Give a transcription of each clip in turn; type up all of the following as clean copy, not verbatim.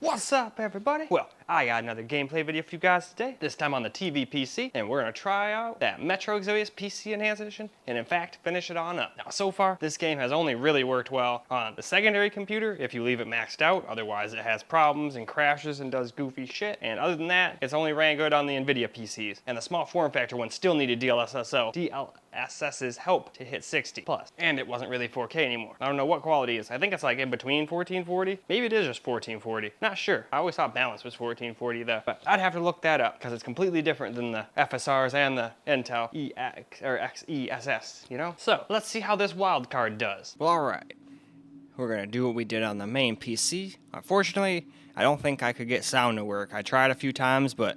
What's up, everybody? Well, I got another gameplay video for you guys today, this time on the TV PC, and we're gonna try out that Metro Exodus PC Enhanced Edition, and in fact, finish it on up. Now, so far, this game has only really worked well on the secondary computer if you leave it maxed out, otherwise it has problems and crashes and does goofy shit, and other than that, it's only ran good on the NVIDIA PCs, and the small form factor one still needed DLSS's help to hit 60 plus, and it wasn't really 4K anymore. I don't know what quality is. I think it's like in between 1440. Maybe it is just 1440. Not sure. I always thought balance was 1440 though, but I'd have to look that up because it's completely different than the FSRs and the Intel XESS, you know? So let's see how this wildcard does. Well, alright. We're gonna do what we did on the main PC. Unfortunately, I don't think I could get sound to work. I tried a few times, but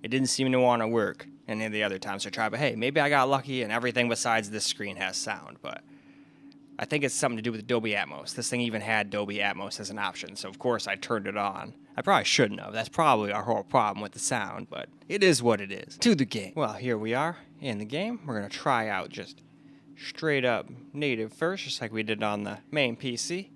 it didn't seem to want to work any of the other times I tried. But hey, maybe I got lucky and everything besides this screen has sound, but I think it's something to do with Dolby Atmos. This thing even had Dolby Atmos as an option, so of course I turned it on. I probably shouldn't have. That's probably our whole problem with the sound, but it is what it is. To the game. Well, here we are in the game. We're going to try out just straight up native first, just like we did on the main PC.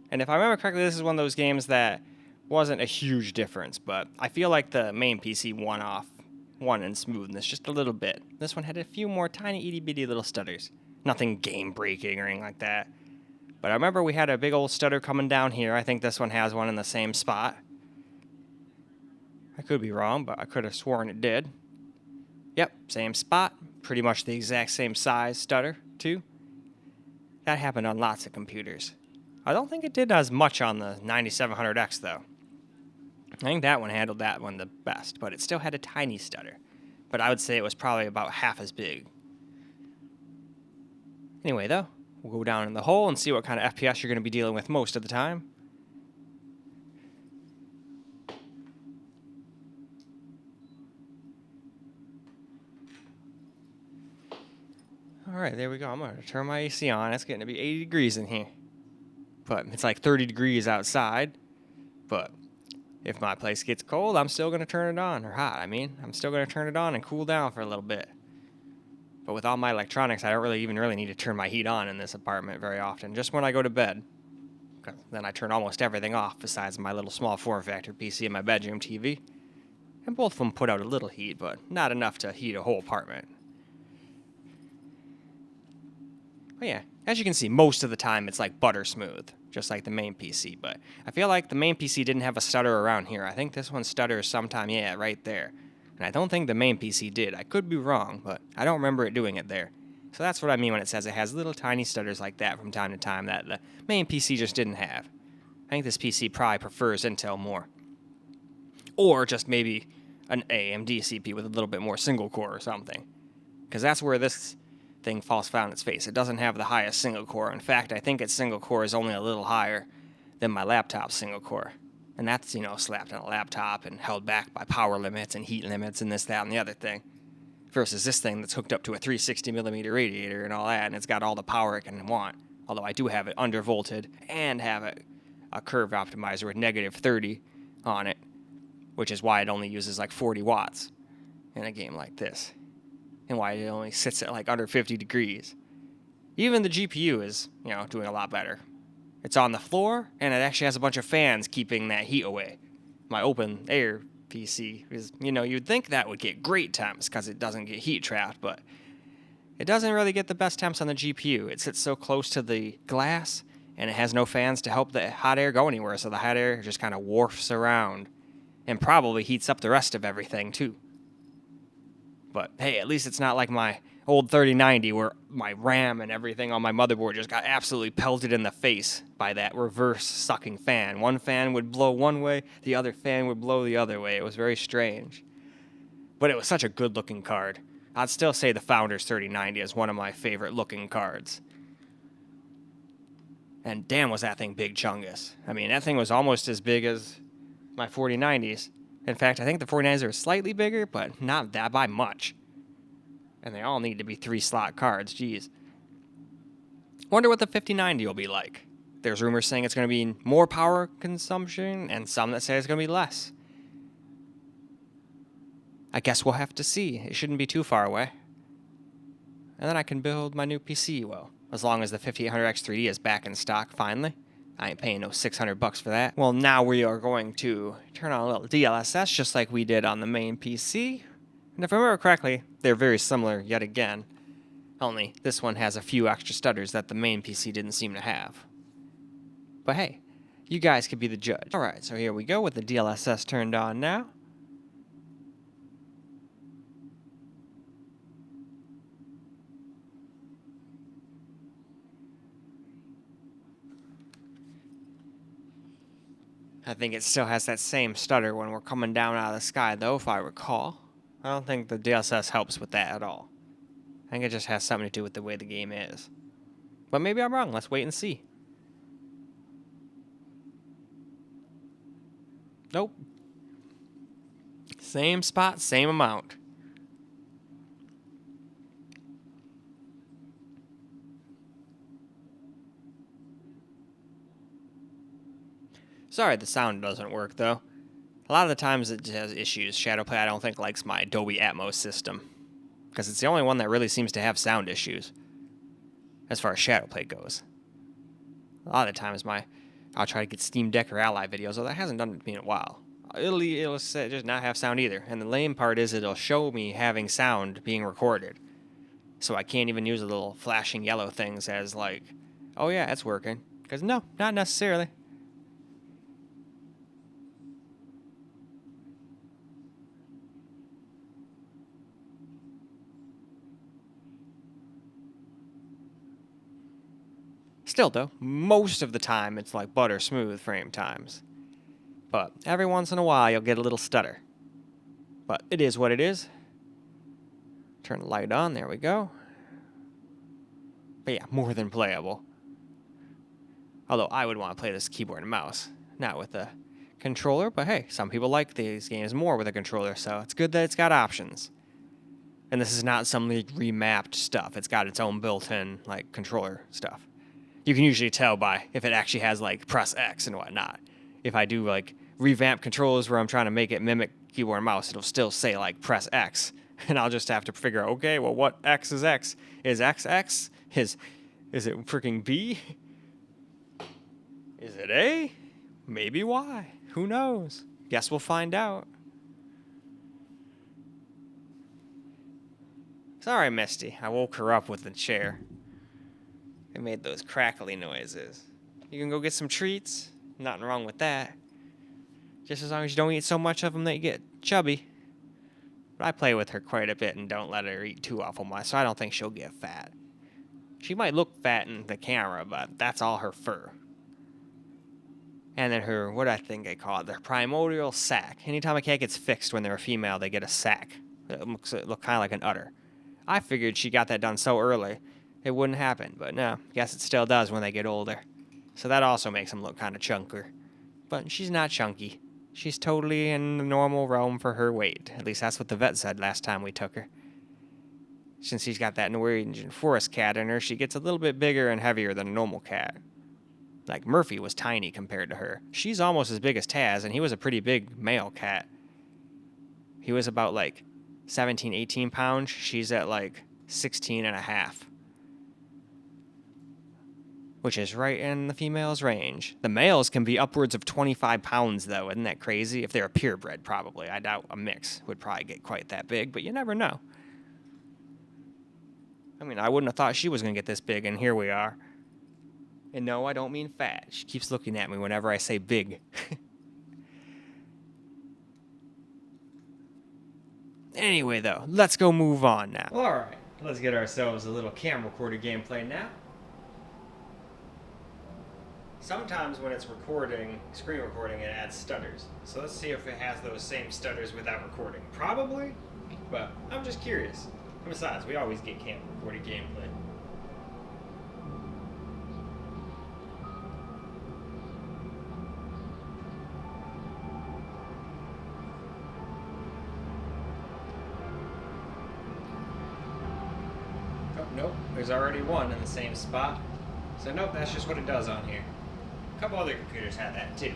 And if I remember correctly, this is one of those games that wasn't a huge difference, but I feel like the main PC won in smoothness just a little bit. This one had a few more tiny itty bitty little stutters. Nothing game breaking or anything like that. But I remember we had a big old stutter coming down here. I think this one has one in the same spot. I could be wrong, but I could have sworn it did. Yep, same spot. Pretty much the exact same size stutter, too. That happened on lots of computers. I don't think it did as much on the 9700X, though. I think that one handled that one the best, but it still had a tiny stutter. But I would say it was probably about half as big. Anyway, though, we'll go down in the hole and see what kind of FPS you're going to be dealing with most of the time. Alright, there we go. I'm going to turn my AC on. It's getting to be 80 degrees in here. But it's like 30 degrees outside. But if my place gets cold, I'm still going to turn it on. Or hot, I mean. I'm still going to turn it on and cool down for a little bit. But with all my electronics, I don't really need to turn my heat on in this apartment very often. Just when I go to bed. Then I turn almost everything off besides my little small form factor PC and my bedroom TV. And both of them put out a little heat, but not enough to heat a whole apartment. But yeah, as you can see, most of the time it's like butter smooth, just like the main PC. But I feel like the main PC didn't have a stutter around here. I think this one stutters sometime, yeah, right there. And I don't think the main PC did. I could be wrong, but I don't remember it doing it there. So that's what I mean when it says it has little tiny stutters like that from time to time that the main PC just didn't have. I think this PC probably prefers Intel more. Or just maybe an AMD CPU with a little bit more single core or something. Because that's where this thing falls flat on its face. It doesn't have the highest single core. In fact, I think its single core is only a little higher than my laptop's single core. And that's, slapped on a laptop and held back by power limits and heat limits and this, that, and the other thing. Versus this thing that's hooked up to a 360mm radiator and all that, and it's got all the power it can want. Although I do have it undervolted and have a curve optimizer with negative 30 on it, which is why it only uses like 40 watts in a game like this. And why it only sits at like under 50 degrees. Even the GPU is, doing a lot better. It's on the floor, and it actually has a bunch of fans keeping that heat away. My open air PC is, you'd think that would get great temps because it doesn't get heat trapped, but it doesn't really get the best temps on the GPU. It sits so close to the glass, and it has no fans to help the hot air go anywhere, so the hot air just kind of wafts around and probably heats up the rest of everything, too. But hey, at least it's not like my old 3090 where my RAM and everything on my motherboard just got absolutely pelted in the face by that reverse sucking fan. One fan would blow one way, the other fan would blow the other way. It was very strange. But it was such a good looking card. I'd still say the Founders 3090 is one of my favorite looking cards. And damn was that thing big chungus. I mean, that thing was almost as big as my 4090s. In fact, I think the 4090s are slightly bigger, but not that by much. And they all need to be 3-slot cards, geez. Wonder what the 5090 will be like. There's rumors saying it's going to be more power consumption, and some that say it's going to be less. I guess we'll have to see. It shouldn't be too far away. And then I can build my new PC, well, as long as the 5800X3D is back in stock finally. I ain't paying no $600 for that. Well, now we are going to turn on a little DLSS just like we did on the main PC. And if I remember correctly, they're very similar yet again. Only this one has a few extra stutters that the main PC didn't seem to have. But hey, you guys could be the judge. Alright, so here we go with the DLSS turned on now. I think it still has that same stutter when we're coming down out of the sky, though, if I recall. I don't think the DLSS helps with that at all. I think it just has something to do with the way the game is. But maybe I'm wrong. Let's wait and see. Nope. Same spot, same amount. Sorry the sound doesn't work, though. A lot of the times it has issues. Shadowplay, I don't think, likes my Dolby Atmos system, because it's the only one that really seems to have sound issues, as far as Shadowplay goes. A lot of the times I'll try to get Steam Deck or Ally videos, although that hasn't done it to me in a while. It'll just not have sound either. And the lame part is it'll show me having sound being recorded. So I can't even use the little flashing yellow things as like, oh yeah, it's working. Because no, not necessarily. Still though, most of the time it's like butter smooth frame times. But every once in a while you'll get a little stutter. But it is what it is. Turn the light on, there we go. But yeah, more than playable. Although I would want to play this keyboard and mouse, not with a controller, but hey, some people like these games more with a controller, so it's good that it's got options. And this is not some like remapped stuff. It's got its own built-in like controller stuff. You can usually tell by if it actually has like press X and whatnot. If I do like revamp controllers where I'm trying to make it mimic keyboard and mouse, it'll still say like press X. And I'll just have to figure out, okay, well what X is X? Is X X? Is it freaking B? Is it A? Maybe Y. Who knows? Guess we'll find out. Sorry, Misty. I woke her up with the chair. It made those crackly noises. You can go get some treats. Nothing wrong with that. Just as long as you don't eat so much of them that you get chubby. But I play with her quite a bit and don't let her eat too awful much, so I don't think she'll get fat. She might look fat in the camera, but that's all her fur. And then her, what I think they call it, their primordial sac. Anytime a cat gets fixed when they're a female, they get a sac. It looks kind of like an udder. I figured she got that done so early, it wouldn't happen, but no, guess it still does when they get older. So that also makes them look kind of chunker. But she's not chunky. She's totally in the normal realm for her weight. At least that's what the vet said last time we took her. Since she's got that Norwegian forest cat in her, she gets a little bit bigger and heavier than a normal cat. Like Murphy was tiny compared to her. She's almost as big as Taz, and he was a pretty big male cat. He was about like 17, 18 pounds. She's at like 16 and a half. Which is right in the female's range. The males can be upwards of 25 pounds, though. Isn't that crazy? If they're a purebred, probably. I doubt a mix would probably get quite that big, but you never know. I mean, I wouldn't have thought she was going to get this big, and here we are. And no, I don't mean fat. She keeps looking at me whenever I say big. Anyway, though, let's go move on now. All right, let's get ourselves a little camera recorder gameplay now. Sometimes when it's recording, screen recording, it adds stutters. So let's see if it has those same stutters without recording. Probably, but I'm just curious. And besides, we always get camera recorded gameplay. Oh, nope, there's already one in the same spot. So nope, that's just what it does on here. A couple other computers had that too.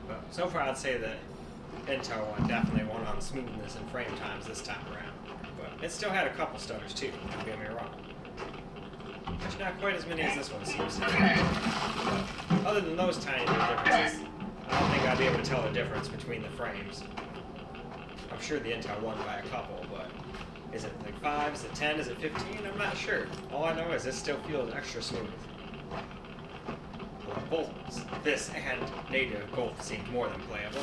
But so far I'd say the Intel one definitely won on smoothness and frame times this time around. But it still had a couple stutters too, don't get me wrong. Which not quite as many as this one seems to be. But other than those tiny little differences, I don't think I'd be able to tell the difference between the frames. I'm sure the Intel won by a couple, but is it like 5? Is it 10? Is it 15? I'm not sure. All I know is this still feels extra smooth. Both this and native both seem more than playable.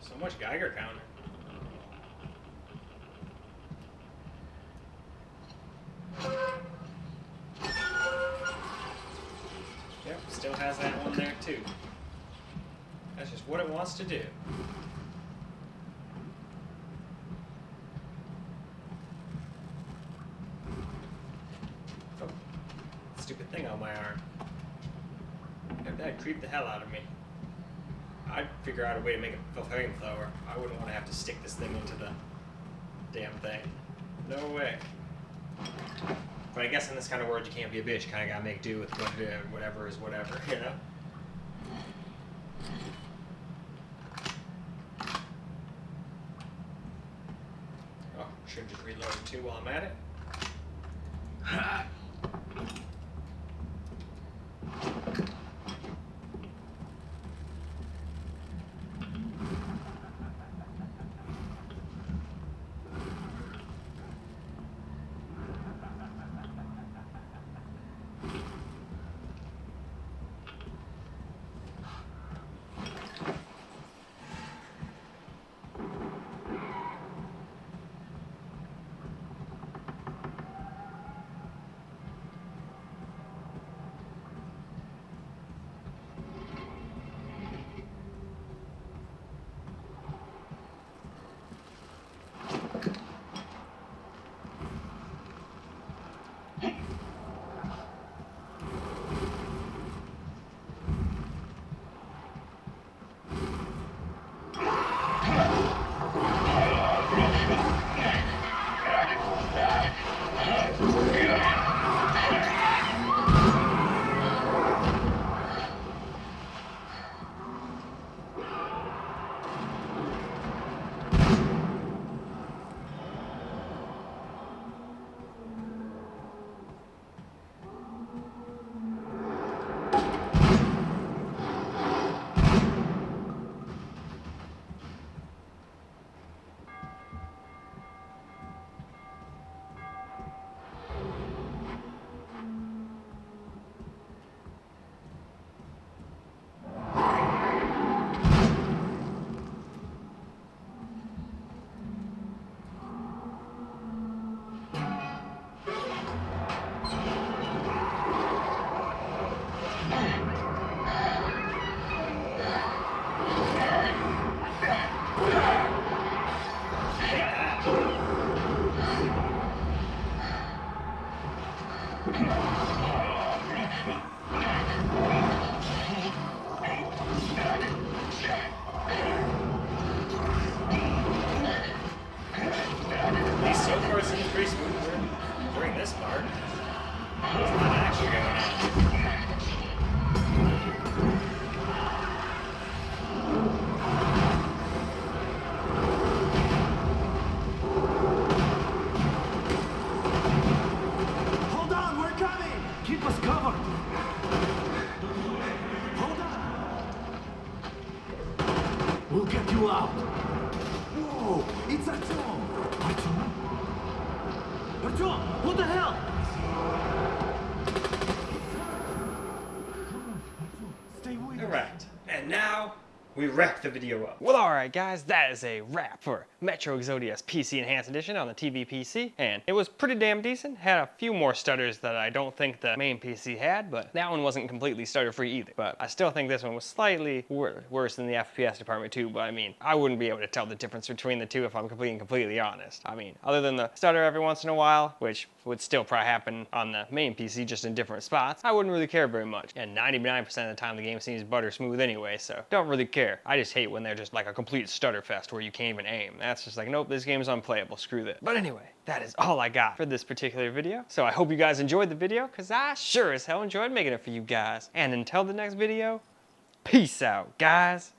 So much Geiger counter. Yep, still has that one there too. That's just what it wants to do. Oh, stupid thing on my arm. That'd creep the hell out of me. I'd figure out a way to make a flamethrower. I wouldn't want to have to stick this thing into the damn thing. No way. But I guess in this kind of world, you can't be a bitch. You kind of gotta make do with whatever is whatever, you know? Oh, should just reload it too while I'm at it. We'll get you out. Whoa, it's Artyom. Artyom? Artyom, what the hell? Stay with us. Alright, and now we wrap the video up. Well, alright guys, that is a wrap for Metro Exodus PC Enhanced Edition on the TV PC, and it was pretty damn decent. Had a few more stutters that I don't think the main PC had, but that one wasn't completely stutter-free either. But I still think this one was slightly worse than the FPS department too, but I mean, I wouldn't be able to tell the difference between the two if I'm completely honest. I mean, other than the stutter every once in a while, which would still probably happen on the main PC just in different spots, I wouldn't really care very much. And 99% of the time the game seems butter smooth anyway, so don't really care care. I just hate when they're just like a complete stutter fest where you can't even aim. That's just like, nope, this game's unplayable, screw this. But anyway, that is all I got for this particular video. So I hope you guys enjoyed the video, because I sure as hell enjoyed making it for you guys. And until the next video, peace out, guys.